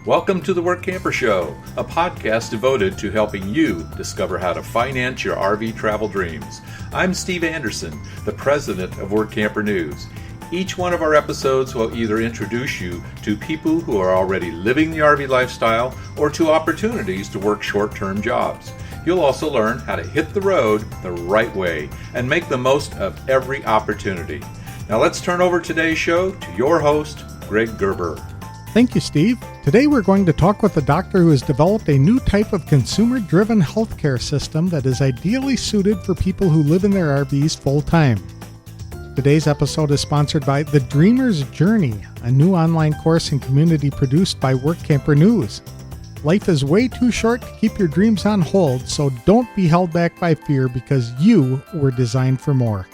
Welcome to the Workamper Show, a podcast devoted to helping you discover how to finance your RV travel dreams. I'm Steve Anderson, the president of Workamper News. Each one of our episodes will either introduce you to people who are already living the RV lifestyle or to opportunities to work short-term jobs. You'll also learn how to hit the road the right way and make the most of every opportunity. Now let's turn over today's show to your host, Greg Gerber. Thank you, Steve. Today we're going to talk with a doctor who has developed a new type of consumer-driven healthcare system that is ideally suited for people who live in their RVs full-time. Today's episode is sponsored by The Dreamer's Journey, a new online course and community produced by Workamper News. Life is way too short to keep your dreams on hold, so don't be held back by fear because you were designed for more.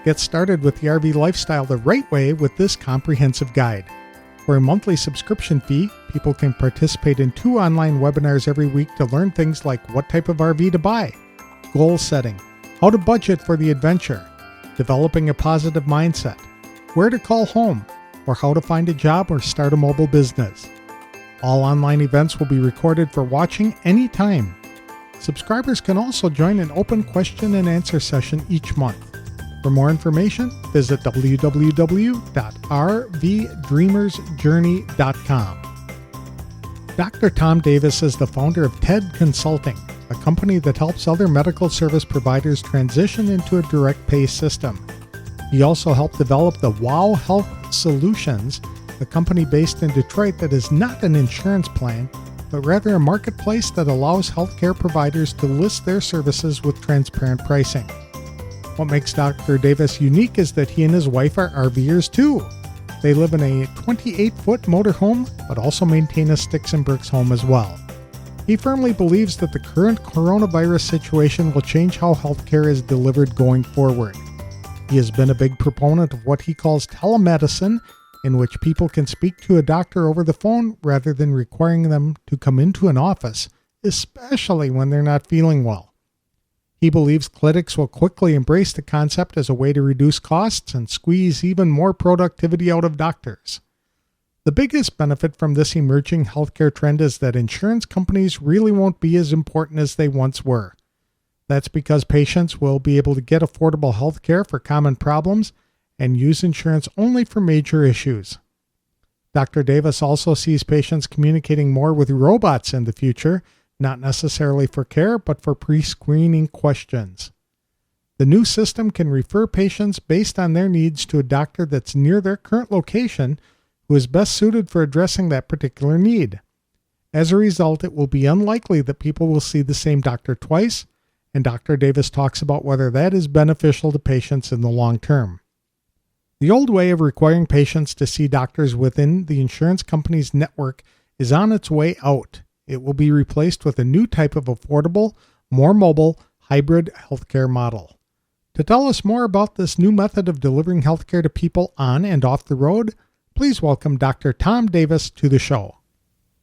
Get started with the RV lifestyle the right way with this comprehensive guide. For a monthly subscription fee, people can participate in 2 online webinars every week to learn things like what type of RV to buy, goal setting, how to budget for the adventure, developing a positive mindset, where to call home, or how to find a job or start a mobile business. All online events will be recorded for watching anytime. Subscribers can also join an open question and answer session each month. For more information, visit www.rvdreamersjourney.com. Dr. Tom Davis is the founder of TED Consulting, a company that helps other medical service providers transition into a direct pay system. He also helped develop the WOW Health Solutions, a company based in Detroit that is not an insurance plan, but rather a marketplace that allows healthcare providers to list their services with transparent pricing. What makes Dr. Davis unique is that he and his wife are RVers too. They live in a 28-foot motorhome, but also maintain a sticks and bricks home as well. He firmly believes that the current coronavirus situation will change how healthcare is delivered going forward. He has been a big proponent of what he calls telemedicine, in which people can speak to a doctor over the phone rather than requiring them to come into an office, especially when they're not feeling well. He believes clinics will quickly embrace the concept as a way to reduce costs and squeeze even more productivity out of doctors. The biggest benefit from this emerging healthcare trend is that insurance companies really won't be as important as they once were. That's because patients will be able to get affordable healthcare for common problems and use insurance only for major issues. Dr. Davis also sees patients communicating more with robots in the future, not necessarily for care, but for pre-screening questions. The new system can refer patients based on their needs to a doctor that's near their current location who is best suited for addressing that particular need. As a result, it will be unlikely that people will see the same doctor twice, and Dr. Davis talks about whether that is beneficial to patients in the long term. The old way of requiring patients to see doctors within the insurance company's network is on its way out. It will be replaced with a new type of affordable, more mobile, hybrid healthcare model. To tell us more about this new method of delivering healthcare to people on and off the road, please welcome Dr. Tom Davis to the show.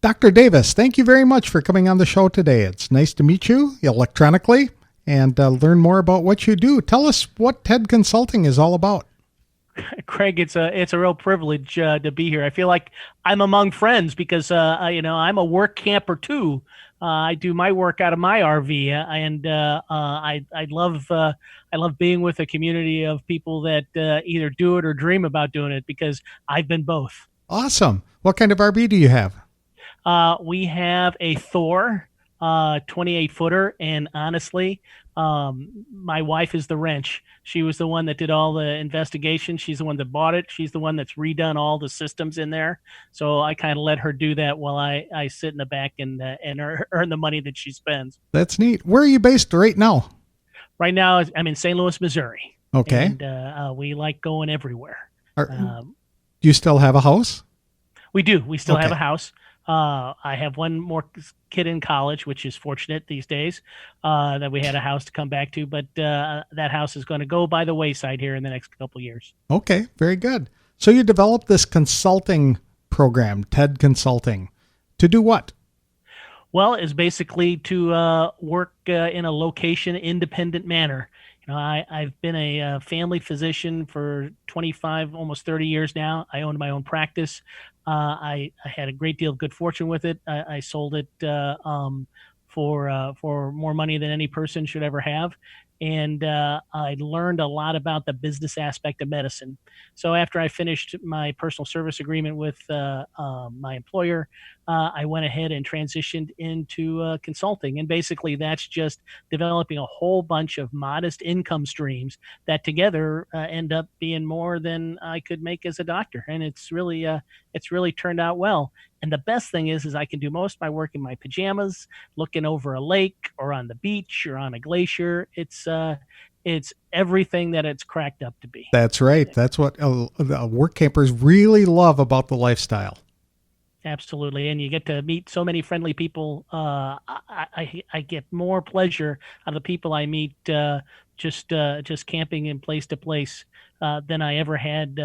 Dr. Davis, thank you very much for coming on the show today. It's nice to meet you electronically and learn more about what you do. Tell us what TED Consulting is all about. Craig, it's a real privilege to be here. I feel like I'm among friends because I'm a work camper too. I do my work out of my RV, and I love being with a community of people that either do it or dream about doing it because I've been both. Awesome. What kind of RV do you have? We have a Thor 28-footer, and honestly, my wife is the wrench. She was the one that did all the investigation. She's the one that bought it. She's the one that's redone all the systems in there. So I kind of let her do that while I sit in the back and earn the money that she spends. That's neat. Where are you based right now? Right now, I'm in St. Louis, Missouri. Okay. And we like going everywhere. Do you still have a house? We do. We still have a house. I have one more kid in college, which is fortunate these days that we had a house to come back to. But that house is going to go by the wayside here in the next couple of years. Okay, very good. So you developed this consulting program, TED Consulting, to do what? Well, it's basically to work in a location-independent manner. I've been a family physician for 25, almost 30 years now. I own my own practice. I had a great deal of good fortune with it. I sold it for more money than any person should ever have. And I learned a lot about the business aspect of medicine. So after I finished my personal service agreement with my employer, I went ahead and transitioned into consulting. And basically, that's just developing a whole bunch of modest income streams that together end up being more than I could make as a doctor. And it's really turned out well. And the best thing is I can do most of my work in my pajamas, looking over a lake or on the beach or on a glacier. It's everything that it's cracked up to be. That's right. That's what work campers really love about the lifestyle. Absolutely, and you get to meet so many friendly people. I get more pleasure out of the people I meet just camping in place to place than I ever had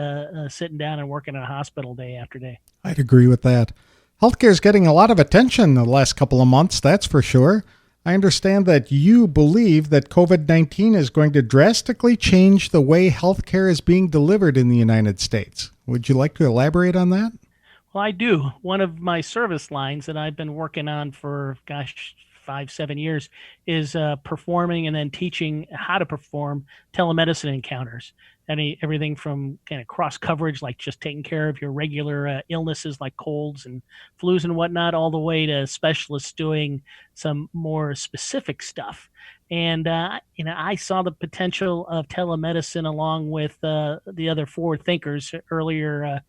sitting down and working in a hospital day after day. I'd agree with that. Healthcare is getting a lot of attention the last couple of months, that's for sure. I understand that you believe that COVID-19 is going to drastically change the way healthcare is being delivered in the United States. Would you like to elaborate on that? Well, I do. One of my service lines that I've been working on for, 5-7 years is performing and then teaching how to perform telemedicine encounters. Everything from kind of cross coverage, like just taking care of your regular illnesses like colds and flus and whatnot, all the way to specialists doing some more specific stuff. And I saw the potential of telemedicine along with the other forward thinkers earlier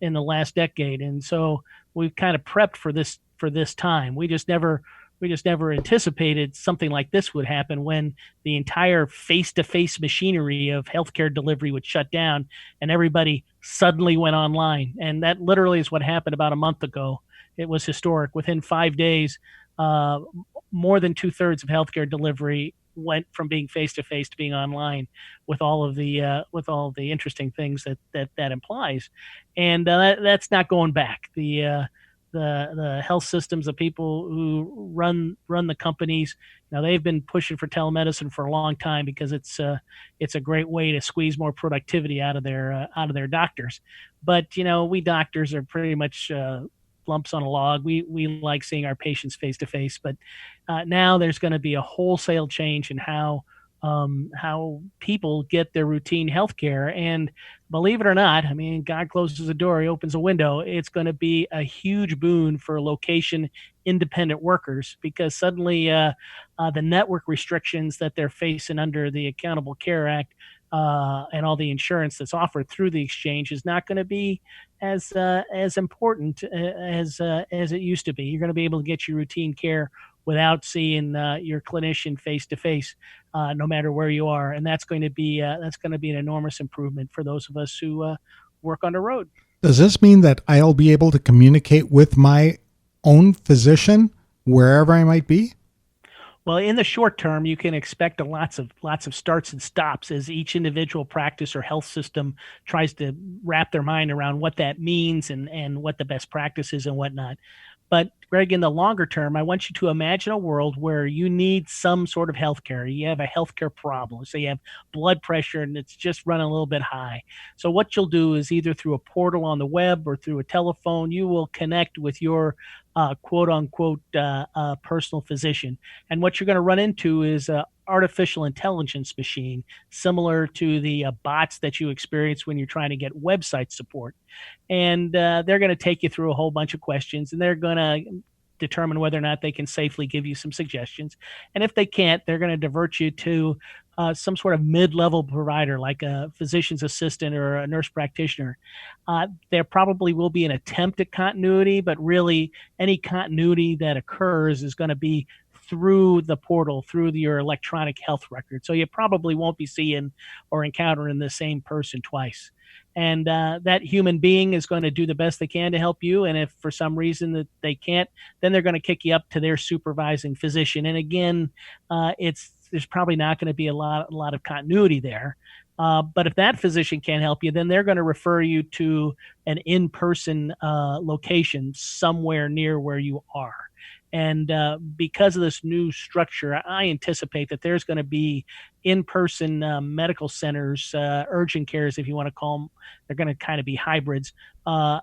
in the last decade, and so we've kind of prepped for this time. We just never anticipated something like this would happen when the entire face-to-face machinery of healthcare delivery would shut down and everybody suddenly went online. And that literally is what happened about a month ago. It was historic. Within 5 days, more than 2/3 of healthcare delivery went from being face-to-face to being online, with all of the interesting things that implies. And that's not going back. The health systems, the people who run the companies, now they've been pushing for telemedicine for a long time because it's a great way to squeeze more productivity out of their doctors. But we doctors are pretty much lumps on a log. We like seeing our patients face to face, but now there's going to be a wholesale change in how people get their routine health care. And believe it or not, I mean, God closes a door, he opens a window. It's going to be a huge boon for location independent workers, because suddenly the network restrictions that they're facing under the Accountable Care Act and all the insurance that's offered through the exchange is not going to be as important as it used to be. You're going to be able to get your routine care without seeing your clinician face to face, no matter where you are, and that's going to be an enormous improvement for those of us who work on the road. Does this mean that I'll be able to communicate with my own physician wherever I might be? Well, in the short term, you can expect lots of starts and stops as each individual practice or health system tries to wrap their mind around what that means and what the best practice is and whatnot. But Greg, in the longer term, I want you to imagine a world where you need some sort of healthcare. You have a healthcare problem. So you have blood pressure and it's just running a little bit high. So what you'll do is either through a portal on the web or through a telephone, you will connect with your quote unquote personal physician. And what you're going to run into is artificial intelligence machine, similar to the bots that you experience when you're trying to get website support. And they're going to take you through a whole bunch of questions, and they're going to determine whether or not they can safely give you some suggestions. And if they can't, they're going to divert you to some sort of mid-level provider like a physician's assistant or a nurse practitioner. There probably will be an attempt at continuity, but really any continuity that occurs is going to be through the portal, through your electronic health record. So you probably won't be seeing or encountering the same person twice. And that human being is going to do the best they can to help you. And if for some reason that they can't, then they're going to kick you up to their supervising physician. And again, there's probably not going to be a lot of continuity there. But if that physician can't help you, then they're going to refer you to an in-person location somewhere near where you are. And because of this new structure, I anticipate that there's going to be in-person medical centers, urgent cares, if you want to call them. They're going to kind of be hybrids, a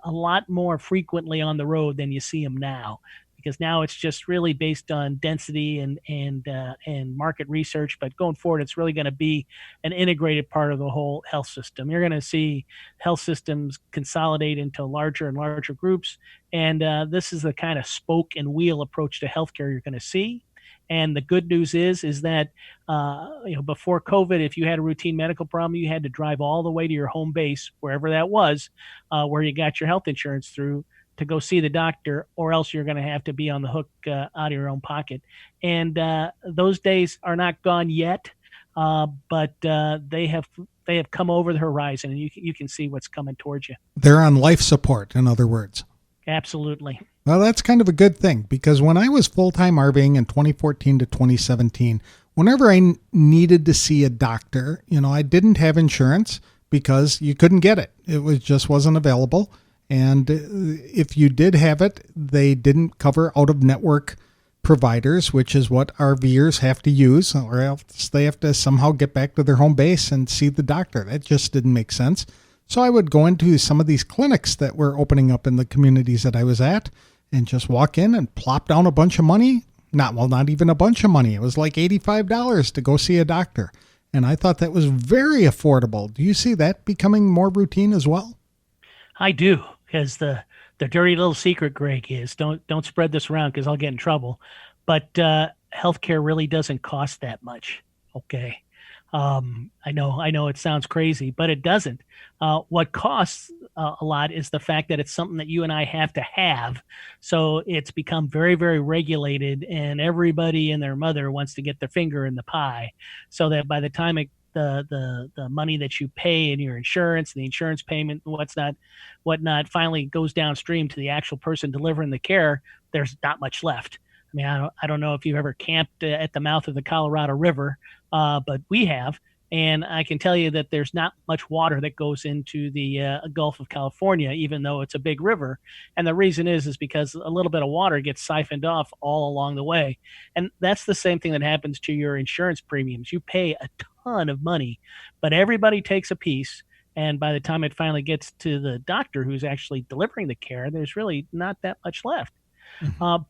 lot more frequently on the road than you see them now, because now it's just really based on density and market research. But going forward, it's really going to be an integrated part of the whole health system. You're going to see health systems consolidate into larger and larger groups, and this is the kind of spoke and wheel approach to healthcare you're going to see. And the good news is that before COVID, if you had a routine medical problem, you had to drive all the way to your home base, wherever that was, where you got your health insurance through, to go see the doctor, or else you're going to have to be on the hook out of your own pocket. And those days are not gone yet, but they have come over the horizon, and you can see what's coming towards you. They're on life support, in other words. Absolutely. Well, that's kind of a good thing, because when I was full-time RVing in 2014 to 2017, whenever I needed to see a doctor, I didn't have insurance because you couldn't get it. It just wasn't available. And if you did have it, they didn't cover out-of-network providers, which is what RVers have to use, or else they have to somehow get back to their home base and see the doctor. That just didn't make sense. So I would go into some of these clinics that were opening up in the communities that I was at and just walk in and plop down a bunch of money. Not even a bunch of money. It was like $85 to go see a doctor. And I thought that was very affordable. Do you see that becoming more routine as well? I do, because the dirty little secret, Greg, is don't spread this around because I'll get in trouble. But healthcare really doesn't cost that much. Okay. I know it sounds crazy, but it doesn't. What costs a lot is the fact that it's something that you and I have to have. So it's become very, very regulated, and everybody and their mother wants to get their finger in the pie, so that by the time the money that you pay in your insurance and the insurance payment and whatnot finally goes downstream to the actual person delivering the care, there's not much left. I mean, I don't know if you've ever camped at the mouth of the Colorado River, but we have. And I can tell you that there's not much water that goes into the Gulf of California, even though it's a big river. And the reason is because a little bit of water gets siphoned off all along the way. And that's the same thing that happens to your insurance premiums. You pay a ton of money, but everybody takes a piece. And by the time it finally gets to the doctor who's actually delivering the care, there's really not that much left.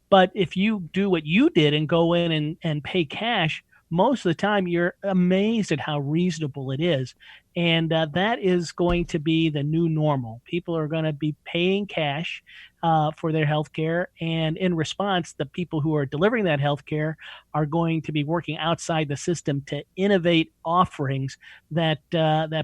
But if you do what you did and go in and pay cash, most of the time you're amazed at how reasonable it is. And that is going to be the new normal. People are going to be paying cash for their health care. And in response, the people who are delivering that health care are going to be working outside the system to innovate offerings that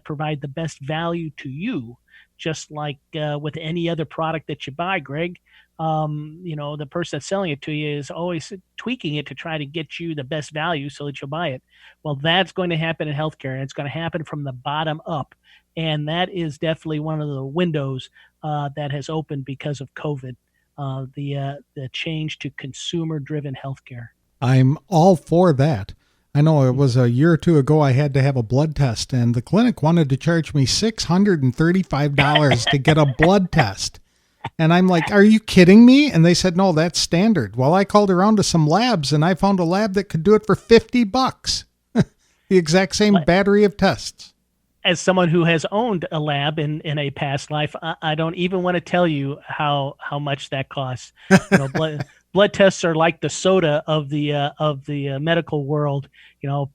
provide the best value to you, just like with any other product that you buy, Greg. The person that's selling it to you is always tweaking it to try to get you the best value so that you'll buy it. Well, that's going to happen in healthcare, and it's going to happen from the bottom up. And that is definitely one of the windows that has opened because of COVID, the change to consumer-driven healthcare. I'm all for that. I know it was a year or two ago I had to have a blood test, and the clinic wanted to charge me $635 to get a blood test. And I'm like, are you kidding me? And they said, no, that's standard. Well, I called around to some labs, and I found a lab that could do it for $50. The exact same battery of tests. As someone who has owned a lab in a past life, I don't even want to tell you how much that costs. Blood tests are like the soda of the medical world.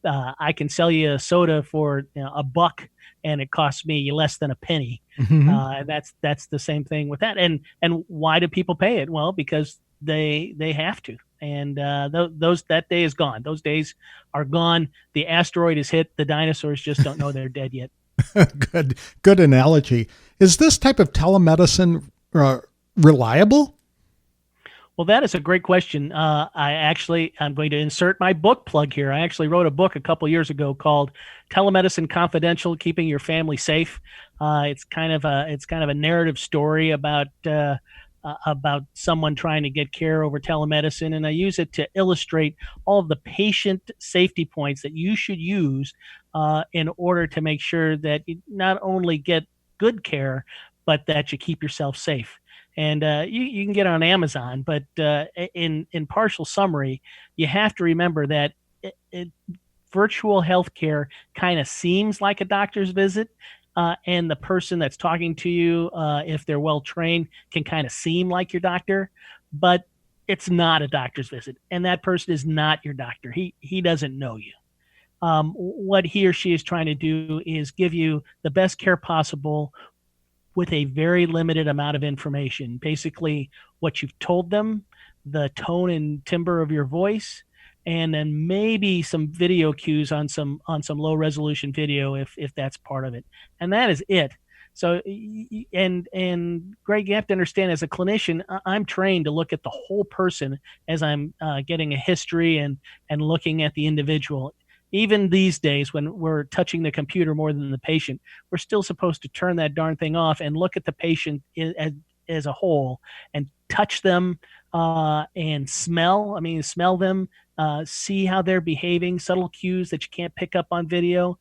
I can sell you a soda for $1, and it costs me less than a penny. Mm-hmm. That's the same thing with that. And why do people pay it? Well, because they have to. And that day is gone. Those days are gone. The asteroid is hit. The dinosaurs just don't know they're dead yet. Good analogy. Is this type of telemedicine reliable? Well, that is a great question. I'm going to insert my book plug here. I actually wrote a book a couple years ago called Telemedicine Confidential: Keeping Your Family Safe. It's kind of a narrative story about someone trying to get care over telemedicine, and I use it to illustrate all of the patient safety points that you should use in order to make sure that you not only get good care, but that you keep yourself safe. And you can get it on Amazon, but in partial summary, you have to remember that virtual healthcare kind of seems like a doctor's visit. And the person that's talking to you, if they're well trained, can kind of seem like your doctor, but it's not a doctor's visit. And that person is not your doctor. He doesn't know you. What he or she is trying to do is give you the best care possible with a very limited amount of information. Basically, what you've told them, the tone and timbre of your voice, and then maybe some video cues on some low resolution video if that's part of it. And that is it. So, and Greg, you have to understand, as a clinician, I'm trained to look at the whole person as I'm getting a history and looking at the individual. Even these days, when we're touching the computer more than the patient, we're still supposed to turn that darn thing off and look at the patient as a whole and touch them and smell. I mean, smell them, see how they're behaving, subtle cues that you can't pick up on video.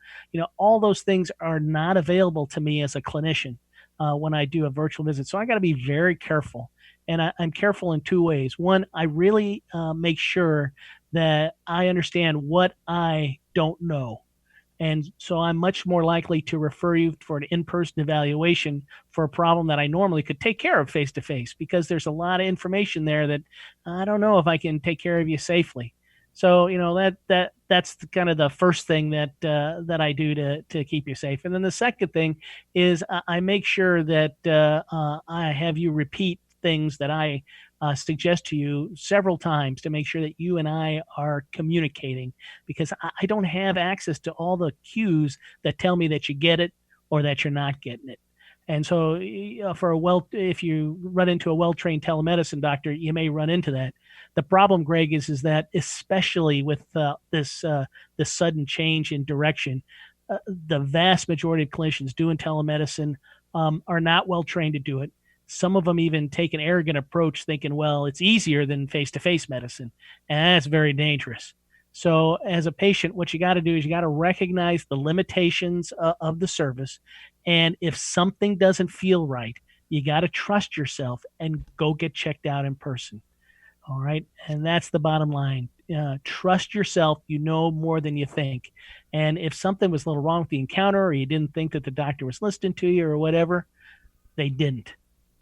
All those things are not available to me as a clinician when I do a virtual visit. So I got to be very careful. And I'm careful in two ways. One, I really make sure that I understand what I don't know. And so I'm much more likely to refer you for an in-person evaluation for a problem that I normally could take care of face-to-face, because there's a lot of information there that I don't know if I can take care of you safely. So, that's kind of the first thing that I do to keep you safe. And then the second thing is I make sure that I have you repeat things that I suggest to you several times to make sure that you and I are communicating, because I don't have access to all the cues that tell me that you get it or that you're not getting it. And so if you run into a well-trained telemedicine doctor, you may run into that. The problem, Greg, is that especially with this sudden change in direction, the vast majority of clinicians doing telemedicine are not well-trained to do it. Some of them even take an arrogant approach, thinking, well, it's easier than face-to-face medicine. And that's very dangerous. So as a patient, what you got to do is you got to recognize the limitations of the service. And if something doesn't feel right, you got to trust yourself and go get checked out in person. All right. And that's the bottom line. Trust yourself. You know more than you think. And if something was a little wrong with the encounter, or you didn't think that the doctor was listening to you or whatever, they didn't.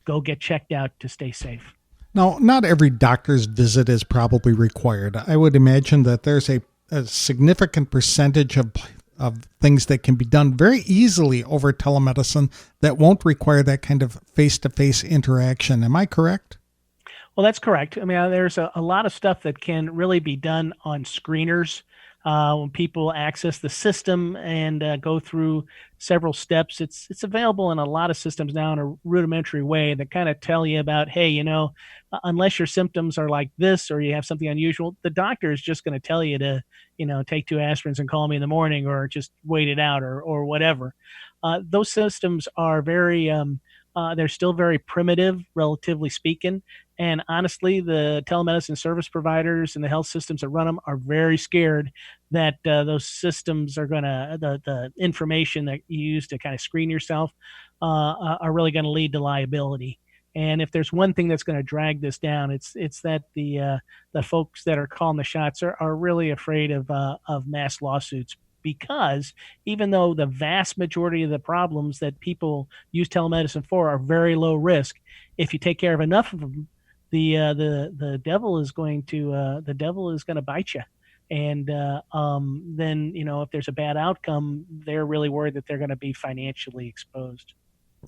Go get checked out to stay safe. Now, not every doctor's visit is probably required. I would imagine that there's a significant percentage of things that can be done very easily over telemedicine that won't require that kind of face-to-face interaction. Am I correct? Well, that's correct. I mean, there's a lot of stuff that can really be done on screeners. When people access the system and go through several steps, it's available in a lot of systems now in a rudimentary way that kind of tell you about, hey, unless your symptoms are like this or you have something unusual, the doctor is just going to tell you to, take 2 aspirins and call me in the morning, or just wait it out, or whatever. Those systems are they're still very primitive, relatively speaking. And honestly, the telemedicine service providers and the health systems that run them are very scared that those systems are going to, the information that you use to kind of screen yourself are really going to lead to liability. And if there's one thing that's going to drag this down, it's that the folks that are calling the shots are really afraid of mass lawsuits. Because even though the vast majority of the problems that people use telemedicine for are very low risk, if you take care of enough of them, the devil is going to bite you. And then if there's a bad outcome, they're really worried that they're going to be financially exposed.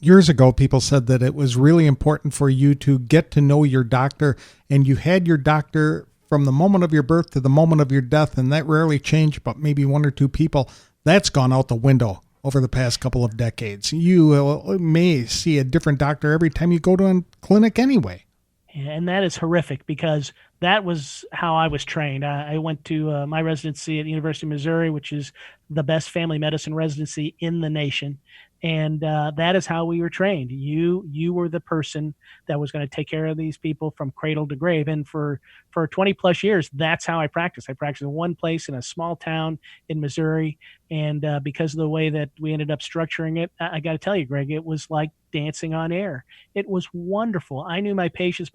Years ago, people said that it was really important for you to get to know your doctor, and you had your doctor from the moment of your birth to the moment of your death, and that rarely changed, but maybe 1 or 2 people. That's gone out the window over the past couple of decades. You may see a different doctor every time you go to a clinic anyway. And that is horrific, because that was how I was trained. I went to my residency at the University of Missouri, which is the best family medicine residency in the nation. And that is how we were trained. You were the person that was going to take care of these people from cradle to grave. And for 20 plus years, that's how I practiced. I practiced in one place in a small town in Missouri. And because of the way that we ended up structuring it, I got to tell you, Greg, it was like dancing on air. It was wonderful. I knew my patients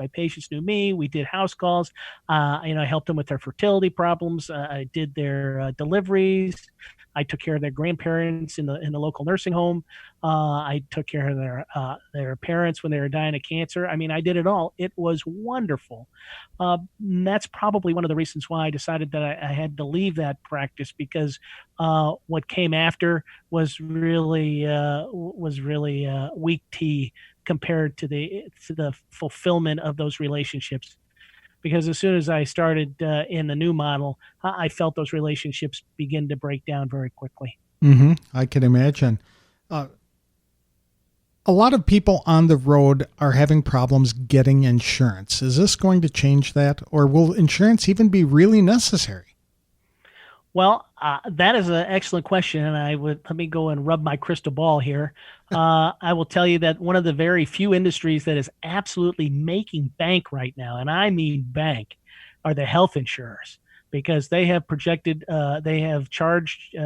knew me. We did house calls. I helped them with their fertility problems. I did their deliveries. I took care of their grandparents in the local nursing home. I took care of their parents when they were dying of cancer. I mean, I did it all. It was wonderful. That's probably one of the reasons why I decided that I had to leave that practice, because what came after was really weak tea compared to the fulfillment of those relationships. Because as soon as I started in the new model, I felt those relationships begin to break down very quickly. Mm-hmm. I can imagine. A lot of people on the road are having problems getting insurance. Is this going to change that, or will insurance even be really necessary? Well, that is an excellent question, and let me go and rub my crystal ball here. I will tell you that one of the very few industries that is absolutely making bank right now, and I mean bank, are the health insurers, because they have charged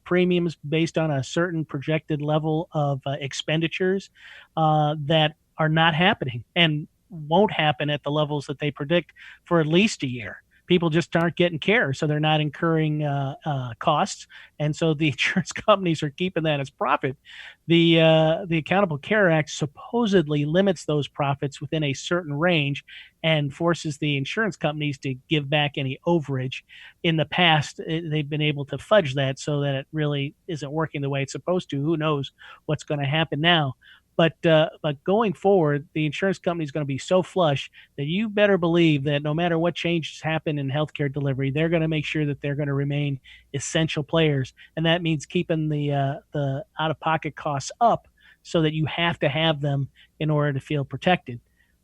premiums based on a certain projected level of expenditures that are not happening and won't happen at the levels that they predict for at least a year. People just aren't getting care, so they're not incurring costs, and so the insurance companies are keeping that as profit. The Accountable Care Act supposedly limits those profits within a certain range and forces the insurance companies to give back any overage. In the past, they've been able to fudge that so that it really isn't working the way it's supposed to. Who knows what's going to happen now? But going forward, the insurance company is going to be so flush that you better believe that no matter what changes happen in healthcare delivery, they're going to make sure that they're going to remain essential players, and that means keeping the out-of-pocket costs up so that you have to have them in order to feel protected.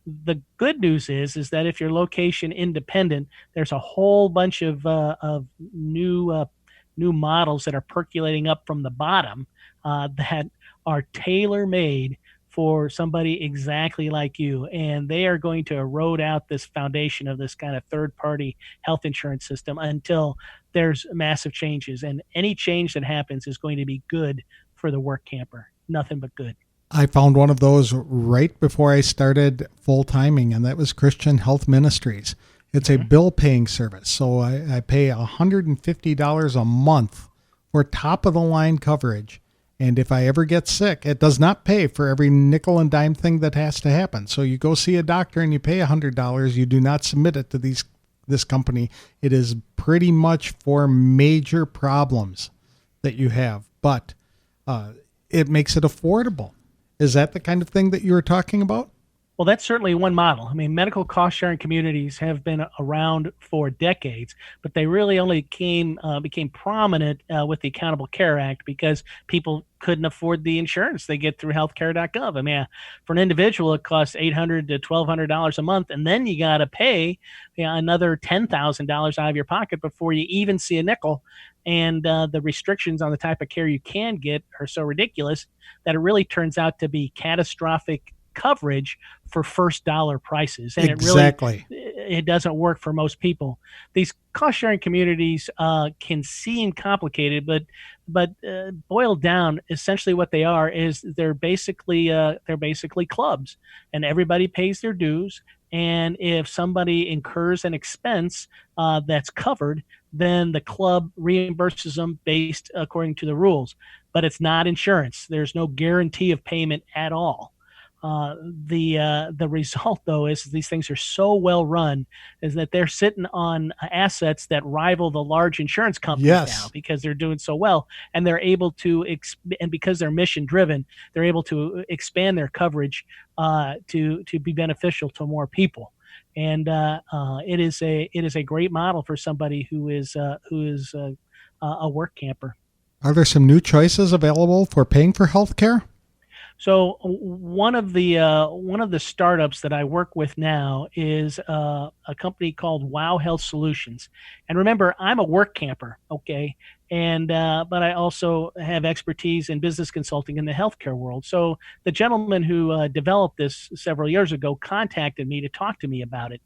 The good news is that if you're location independent, there's a whole bunch of new models that are percolating up from the bottom that are tailor-made for somebody exactly like you, and they are going to erode out this foundation of this kind of third-party health insurance system until there's massive changes, and any change that happens is going to be good for the work camper. Nothing but good. I found one of those right before I started full-timing, and that was Christian Health Ministries. It's a bill-paying service, so I pay $150 a month for top-of-the-line coverage. And if I ever get sick, it does not pay for every nickel and dime thing that has to happen. So you go see a doctor and you pay $100. You do not submit it to this company. It is pretty much for major problems that you have, but it makes it affordable. Is that the kind of thing that you were talking about? Well, that's certainly one model. I mean, medical cost-sharing communities have been around for decades, but they really only became prominent with the Accountable Care Act because people couldn't afford the insurance they get through healthcare.gov. I mean, for an individual, it costs $800 to $1,200 a month, and then you got to pay another $10,000 out of your pocket before you even see a nickel. And the restrictions on the type of care you can get are so ridiculous that it really turns out to be catastrophic coverage for first dollar prices, and exactly. It doesn't work for most people. These cost sharing communities can seem complicated, but boiled down, essentially what they are is they're basically clubs, and everybody pays their dues. And if somebody incurs an expense that's covered, then the club reimburses them based according to the rules. But it's not insurance. There's no guarantee of payment at all. The result, though, is these things are so well run is that they're sitting on assets that rival the large insurance companies now because they're doing so well, and they're able to and because they're mission driven, they're able to expand their coverage to be beneficial to more people. And it is a great model for somebody who is a work camper. Are there some new choices available for paying for health care? So one of the startups that I work with now is a company called Wow Health Solutions. And remember, I'm a work camper, okay? but I also have expertise in business consulting in the healthcare world. So the gentleman who developed this several years ago contacted me to talk to me about it.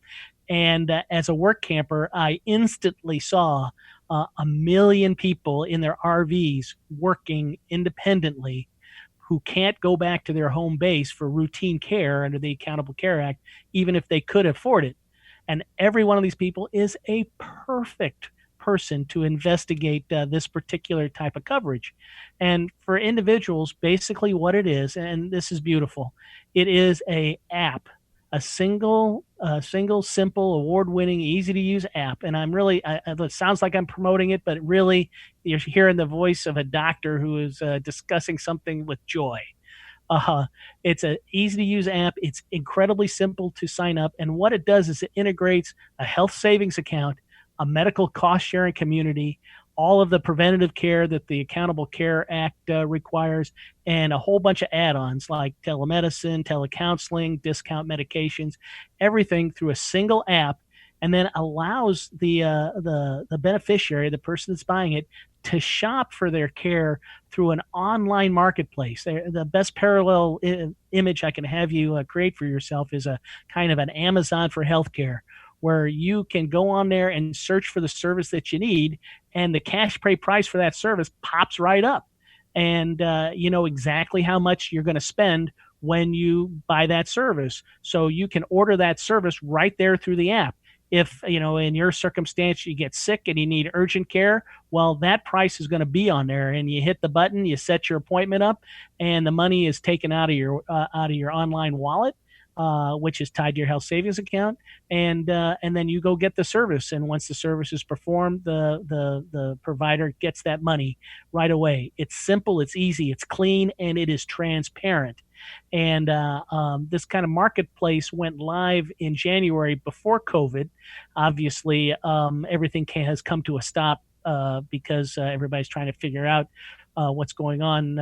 And as a work camper, I instantly saw 1 million people in their RVs working independently who can't go back to their home base for routine care under the Accountable Care Act, even if they could afford it. And every one of these people is a perfect person to investigate this particular type of coverage. And for individuals, basically what it is, and this is beautiful, it is a app, a single, simple, award-winning, easy-to-use app. And it sounds like I'm promoting it, but really, you're hearing the voice of a doctor who is discussing something with joy. It's an easy-to-use app. It's incredibly simple to sign up. And what it does is it integrates a health savings account, a medical cost-sharing community, all of the preventative care that the Accountable Care Act requires, and a whole bunch of add-ons like telemedicine, telecounseling, discount medications, everything through a single app, and then allows the beneficiary, the person that's buying it, to shop for their care through an online marketplace. The best parallel image I can have you create for yourself is a kind of an Amazon for healthcare, where you can go on there and search for the service that you need, and the cash pay price for that service pops right up. And you know exactly how much you're going to spend when you buy that service. So you can order that service right there through the app. If, you know, in your circumstance, you get sick and you need urgent care, well, that price is going to be on there, and you hit the button, you set your appointment up, and the money is taken out of your online wallet, which is tied to your health savings account, and then you go get the service. And once the service is performed, the provider gets that money right away. It's simple, it's easy, it's clean, and it is transparent. And this kind of marketplace went live in January before COVID. Obviously, everything has come to a stop because everybody's trying to figure out what's going on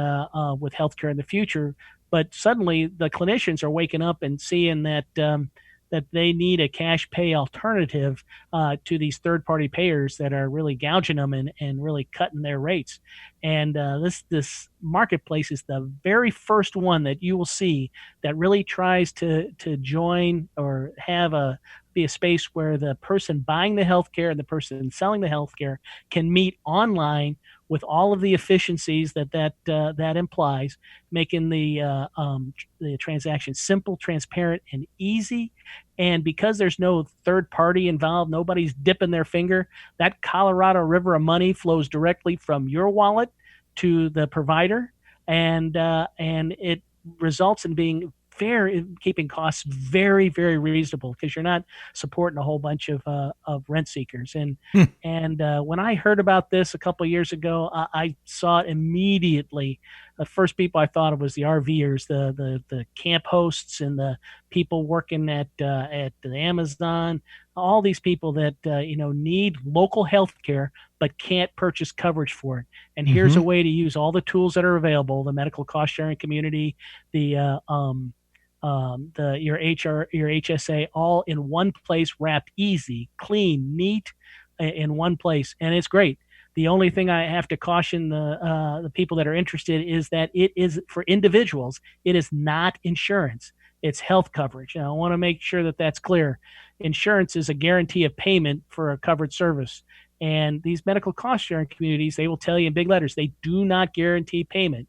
with healthcare in the future. But suddenly the clinicians are waking up and seeing that that they need a cash pay alternative to these third-party payers that are really gouging them and really cutting their rates. And this marketplace is the very first one that you will see that really tries to join or be a space where the person buying the healthcare and the person selling the healthcare can meet online with all of the efficiencies that implies, making the transaction simple, transparent, and easy. And because there's no third party involved, nobody's dipping their finger, that Colorado River of money flows directly from your wallet to the provider, and it results in being keeping costs very, very reasonable, because you're not supporting a whole bunch of rent seekers. And when I heard about this a couple of years ago, I saw it immediately. The first people I thought of was the RVers, the camp hosts, and the people working at the Amazon. All these people that need local health care but can't purchase coverage for it. And here's a way to use all the tools that are available: the medical cost sharing community, your HSA, all in one place, wrapped easy, clean, neat, in one place, and it's great. The only thing I have to caution the people that are interested is that it is for individuals. It is not insurance. It's health coverage. And I want to make sure that that's clear. Insurance is a guarantee of payment for a covered service. And these medical cost sharing communities, they will tell you in big letters, they do not guarantee payment.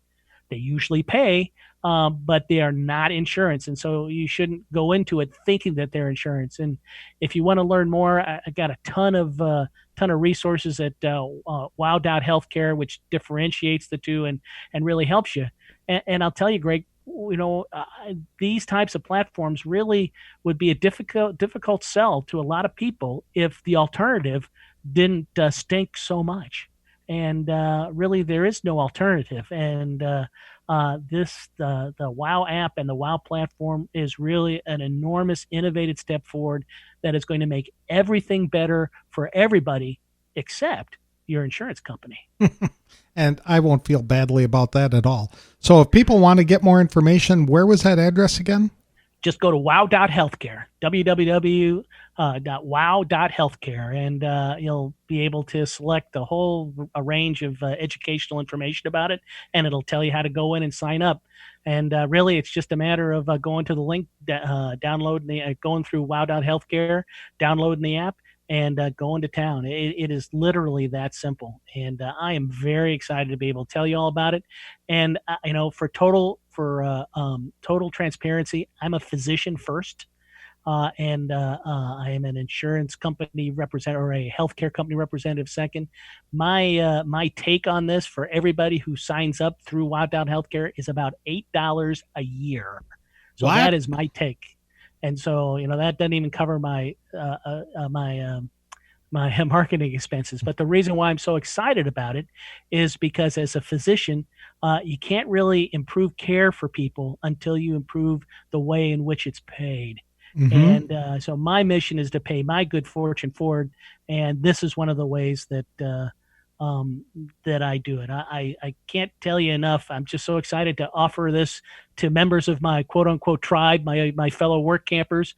They usually pay, but they are not insurance. And so you shouldn't go into it thinking that they're insurance. And if you want to learn more, I got a ton of resources at Wow.Healthcare, which differentiates the two and really helps you. And I'll tell you, Greg, these types of platforms really would be a difficult sell to a lot of people if the alternative didn't stink so much. And really, there is no alternative. And the Wow app and the Wow platform is really an enormous, innovative step forward that is going to make everything better for everybody except your insurance company. And I won't feel badly about that at all. So if people want to get more information, where was that address again? Just go to Wow.Healthcare, .wow.healthcare, and you'll be able to select a range of educational information about it, and it'll tell you how to go in and sign up. And really, it's just a matter of going to the link, going through wow.healthcare, downloading the app, and going to town. It is literally that simple. And I am very excited to be able to tell you all about it. And for total transparency, I'm a physician first. And I am an insurance company representative, or a healthcare company representative second. My take on this for everybody who signs up through Healthcare is about $8 a year. So What? that is my take. And so that doesn't even cover my marketing expenses. But the reason why I'm so excited about it is because as a physician, you can't really improve care for people until you improve the way in which it's paid. Mm-hmm. And so my mission is to pay my good fortune forward, and this is one of the ways that I do it. I can't tell you enough. I'm just so excited to offer this to members of my quote unquote tribe, my fellow work campers,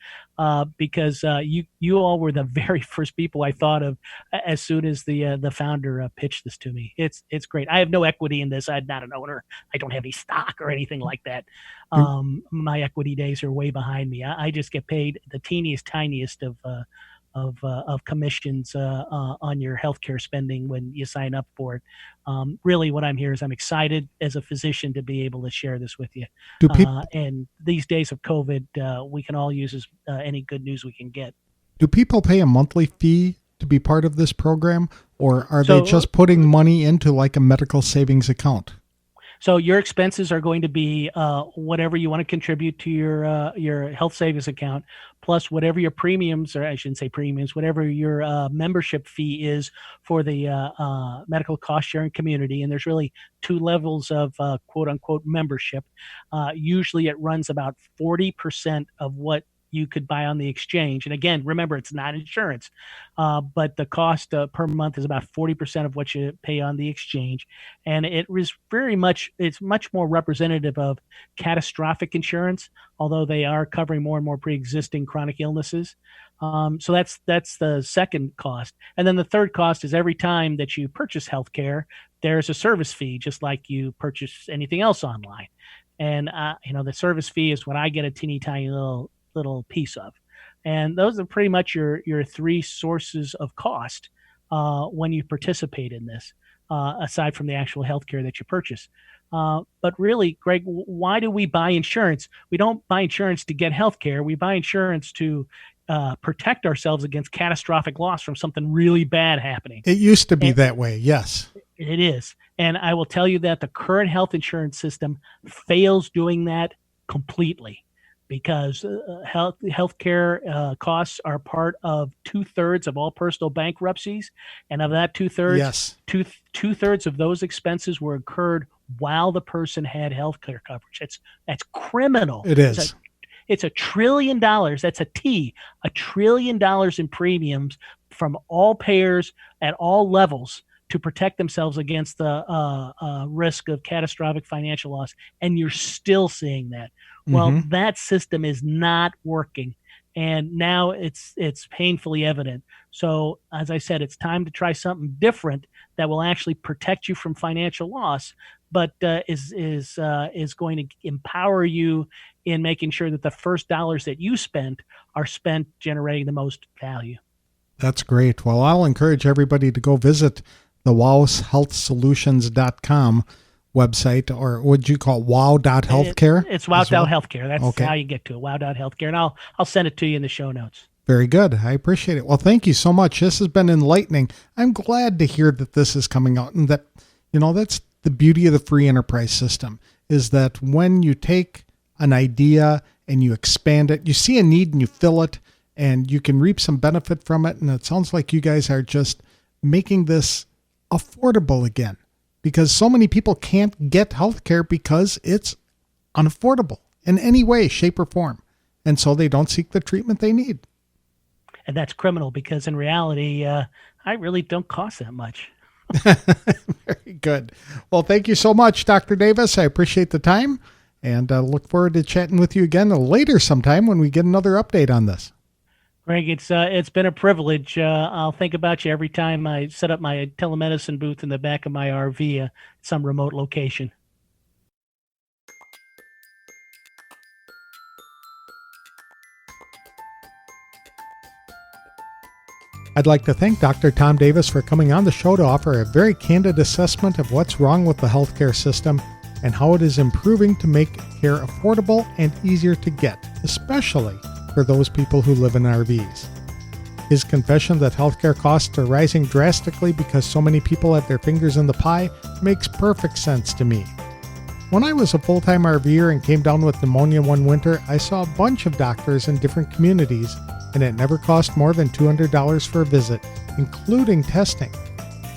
because you all were the very first people I thought of as soon as the founder pitched this to me. It's great. I have no equity in this. I'm not an owner. I don't have any stock or anything like that. My equity days are way behind me. I just get paid the tiniest of commissions on your healthcare spending when you sign up for it. Really, what I'm here is I'm excited as a physician to be able to share this with you. And these days of COVID, we can all use any good news we can get. Do people pay a monthly fee to be part of this program, or are they just putting money into like a medical savings account? So your expenses are going to be whatever you want to contribute to your health savings account, plus whatever your premiums, or I shouldn't say premiums, whatever your membership fee is for the medical cost sharing community. And there's really two levels of quote unquote membership. Usually it runs about 40% of what you could buy on the exchange. And again, remember, it's not insurance, but the cost per month is about 40% of what you pay on the exchange. And it's much more representative of catastrophic insurance, although they are covering more and more pre-existing chronic illnesses. So that's the second cost. And then the third cost is every time that you purchase healthcare, there's a service fee, just like you purchase anything else online. And, the service fee is what I get a teeny tiny little piece of. And those are pretty much your three sources of cost when you participate in this, aside from the actual healthcare that you purchase. But really, Greg, why do we buy insurance? We don't buy insurance to get healthcare. We buy insurance to protect ourselves against catastrophic loss from something really bad happening. It used to be that way, yes. It is. And I will tell you that the current health insurance system fails doing that completely, because healthcare costs are part of 2/3 of all personal bankruptcies, and of that 2/3, yes, 2/3 of those expenses were incurred while the person had healthcare coverage. That's criminal. It is. It's $1 trillion. That's $1 trillion in premiums from all payers at all levels to protect themselves against the risk of catastrophic financial loss, and you're still seeing that. Well, that system is not working, and now it's painfully evident. So, as I said, it's time to try something different that will actually protect you from financial loss, but is going to empower you in making sure that the first dollars that you spent are spent generating the most value. That's great. Well, I'll encourage everybody to go visit the wowshealthsolutions.com website, or would you call it wow.healthcare? It's wow.healthcare. That's okay. How you get to it, wow.healthcare. And I'll send it to you in the show notes. Very good. I appreciate it. Well, thank you so much. This has been enlightening. I'm glad to hear that this is coming out, and that, that's the beauty of the free enterprise system, is that when you take an idea and you expand it, you see a need and you fill it, and you can reap some benefit from it. And it sounds like you guys are just making this affordable again, because so many people can't get healthcare because it's unaffordable in any way, shape, or form. And so they don't seek the treatment they need. And that's criminal, because in reality, I really don't cost that much. Very good. Well, thank you so much, Dr. Davis. I appreciate the time, and look forward to chatting with you again later sometime when we get another update on this. Greg, it's been a privilege. I'll think about you every time I set up my telemedicine booth in the back of my RV at some remote location. I'd like to thank Dr. Tom Davis for coming on the show to offer a very candid assessment of what's wrong with the healthcare system and how it is improving to make care affordable and easier to get, especially for those people who live in RVs. His confession that healthcare costs are rising drastically because so many people have their fingers in the pie makes perfect sense to me. When I was a full-time RVer and came down with pneumonia one winter, I saw a bunch of doctors in different communities, and it never cost more than $200 for a visit, including testing.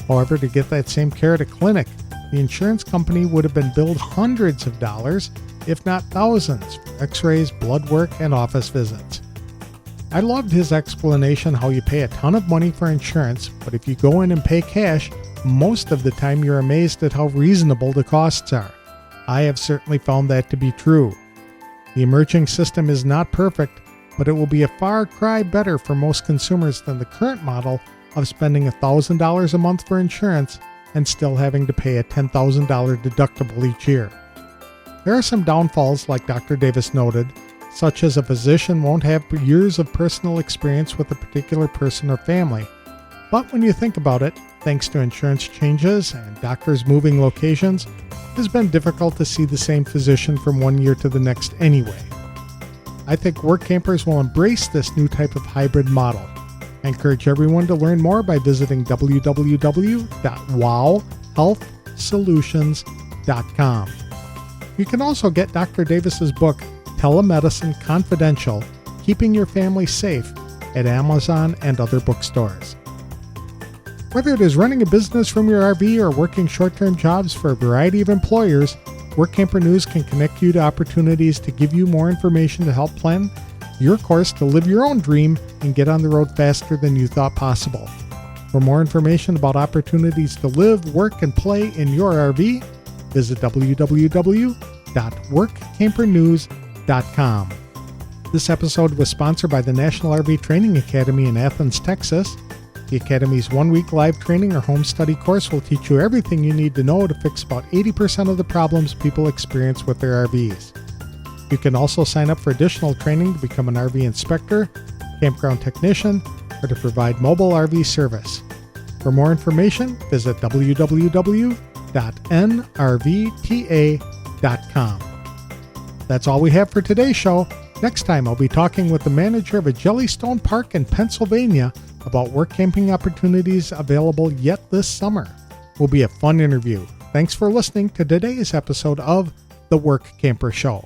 However, to get that same care at a clinic, the insurance company would have been billed hundreds of dollars, if not thousands, for x-rays, blood work, and office visits. I loved his explanation how you pay a ton of money for insurance, but if you go in and pay cash, most of the time you're amazed at how reasonable the costs are. I have certainly found that to be true. The emerging system is not perfect, but it will be a far cry better for most consumers than the current model of spending $1,000 a month for insurance and still having to pay a $10,000 deductible each year. There are some downfalls, like Dr. Davis noted, such as a physician won't have years of personal experience with a particular person or family. But when you think about it, thanks to insurance changes and doctors moving locations, it has been difficult to see the same physician from one year to the next anyway. I think Workampers will embrace this new type of hybrid model. I encourage everyone to learn more by visiting www.wowhealthsolutions.com. You can also get Dr. Davis's book, Telemedicine Confidential, Keeping Your Family Safe, at Amazon and other bookstores. Whether it is running a business from your RV or working short-term jobs for a variety of employers, Workamper News can connect you to opportunities to give you more information to help plan your course to live your own dream and get on the road faster than you thought possible. For more information about opportunities to live, work, and play in your RV, visit www.workampernews.com. This episode was sponsored by the National RV Training Academy in Athens, Texas. The Academy's one-week live training or home study course will teach you everything you need to know to fix about 80% of the problems people experience with their RVs. You can also sign up for additional training to become an RV inspector, campground technician, or to provide mobile RV service. For more information, visit www.nrvta.com. That's all we have for today's show. Next time, I'll be talking with the manager of a Jellystone Park in Pennsylvania about work camping opportunities available yet this summer. Will be a fun interview. Thanks for listening to today's episode of The Workamper Show.